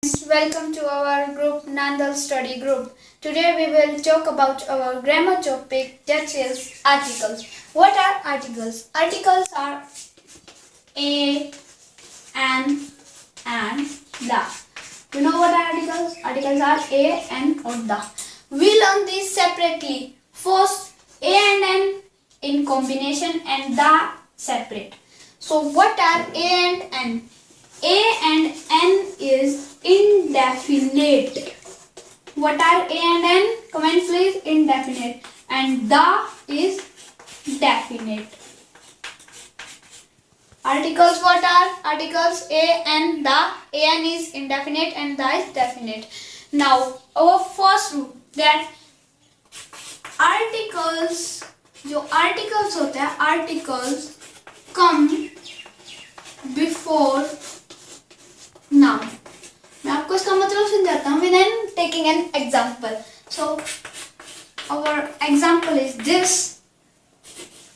Welcome to our group Nandal Study Group. Today we will talk about our grammar topic, that is articles. What are articles? Articles are a, an, and the. You know what are articles? Articles are a, an, or the. We learn these separately. First, a and n in combination and the separate. So what are a and n? A and n is indefinite. What are a and n? Comment please. Indefinite. And the is definite. Articles, what are articles? A and the. A and is indefinite and the is definite. Now our first rule that articles, जो articles होते हैं, articles come before noun. मैं आपको इसका मतलब समझाता हूँ within taking an example. So our example is this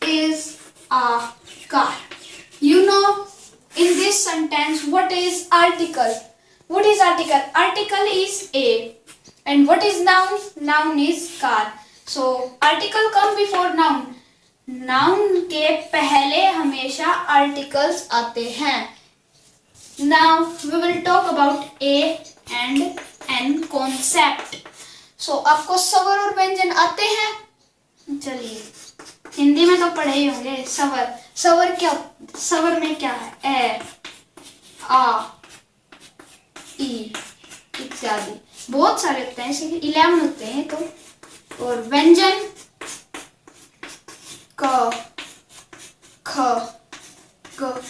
is a car. You know, in this sentence, what is article? What is article? Article is a. And what is noun? Noun is car. So article come before noun. Noun के पहले हमेशा articles आते हैं. Now we will talk about a and n concept. So आपको स्वर और व्यंजन आते हैं? चलिए, हिंदी में तो पढ़े ही होंगे. स्वर, स्वर क्या, स्वर में क्या है? ए, आ, ई इत्यादि बहुत सारे होते हैं, ऐसे 11 होते हैं. तो और व्यंजन क, ख, ग,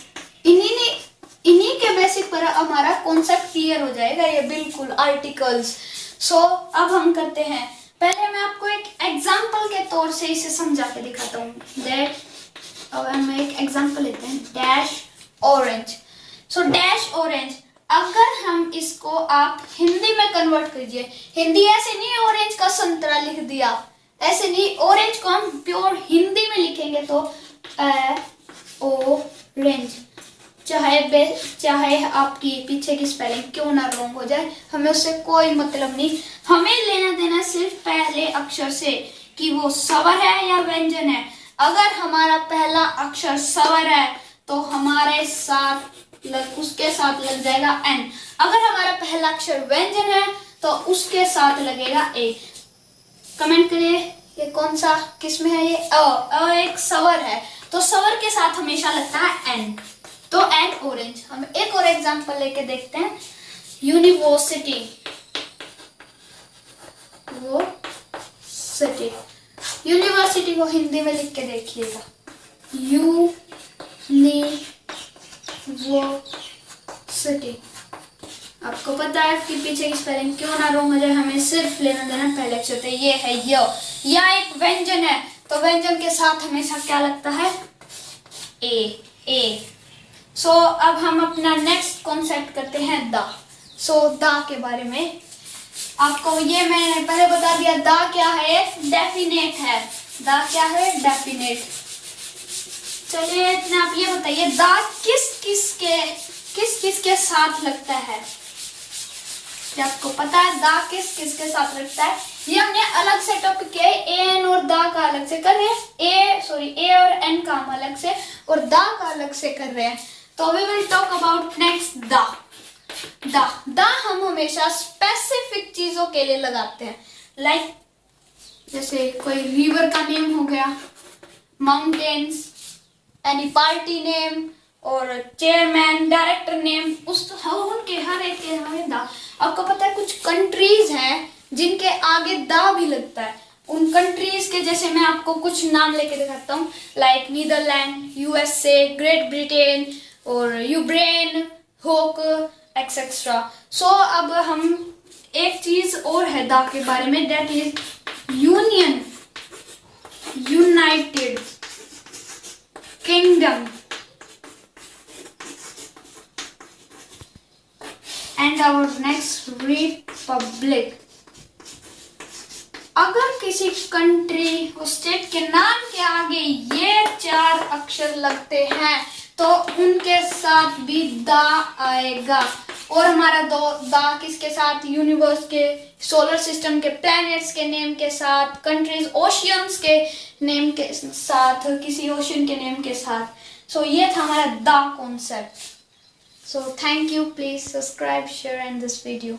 इन्हीं के बेसिक पर हमारा कॉन्सेप्ट क्लियर हो जाएगा. ये बिल्कुल आर्टिकल्स. सो अब हम करते हैं. पहले मैं आपको एक एग्जांपल के तौर से इसे समझा के दिखाता हूँ. दैट अब हम एक एग्जांपल लेते हैं. Dash orange. So dash orange, अगर हम इसको आप हिंदी में कन्वर्ट कीजिए. हिंदी ऐसे नहीं ऑरेंज का संतरा लिख दिया, ऐसे नहीं. ऑरेंज को हम प्योर हिंदी में लिखेंगे तो ऑरेंज. चाहे आपकी पीछे की स्पेलिंग क्यों ना रॉन्ग हो जाए, हमें उससे कोई मतलब नहीं. हमें लेना देना सिर्फ पहले अक्षर से कि वो स्वर है या व्यंजन है. अगर हमारा पहला अक्षर स्वर है तो हमारे साथ उसके साथ लग जाएगा एन. अगर हमारा पहला अक्षर व्यंजन है तो उसके साथ लगेगा ए. कमेंट करिए ये कौन सा, किस में है ये? अ एक स्वर है तो स्वर के साथ हमेशा लगता है एन. तो एन ऑरेंज. हम एक और एग्जांपल लेके देखते हैं. यूनिवर्सिटी. वो सिटी, यूनिवर्सिटी को हिंदी में लिख के देखिएगा. यूनिवर्सिटी. आपको पता है कि पीछे की स्पेलिंग क्यों ना रॉन्ग हो जाए, हमें सिर्फ लेना देना पहले अक्षर होते. ये है या एक व्यंजन है तो व्यंजन के साथ हमेशा क्या लगता है? ए. सो अब हम अपना नेक्स्ट कॉन्सेप्ट करते हैं द. सो द के बारे में आपको ये मैंने पहले बता दिया. द क्या है? डेफिनेट है. द क्या है? डेफिनेट. चलिए इतना आप ये बताइए, द किस किस के साथ लगता है? क्या आपको पता है द किस किस के साथ लगता है? ये हमने अलग से टॉपिक किया है. ए एन और द का अलग से कर रहे हैं. ए और एन का हम अलग से और द का अलग से कर रहे हैं. तो we will talk about next the हम हमेशा स्पेसिफिक चीजों के लिए लगाते हैं. लाइक जैसे कोई रिवर का नेम हो गया, माउंटेन्स, एनी पार्टी नेम और चेयरमैन, डायरेक्टर नेम, उनके हर एक के हमें द. आपको पता है कुछ कंट्रीज हैं जिनके आगे द भी लगता है. उन कंट्रीज के जैसे मैं आपको कुछ नाम लेके दिखाता हूँ. Like Netherland, USA, Great Britain और यूक्रेन, होक एक्सेट्रा. सो अब हम एक चीज और है द के बारे में, that is union, United Kingdom and our next republic. अगर किसी कंट्री और स्टेट के नाम के आगे ये 4 अक्षर लगते हैं तो उनके साथ भी द आएगा. और हमारा दा किसके साथ, यूनिवर्स के, सोलर सिस्टम के, प्लैनेट्स के नेम के साथ, कंट्रीज, ओशियंस के नेम के साथ, किसी ओशन के नेम के साथ। सो ये था हमारा दा concept. So thank you, please subscribe, share and this video.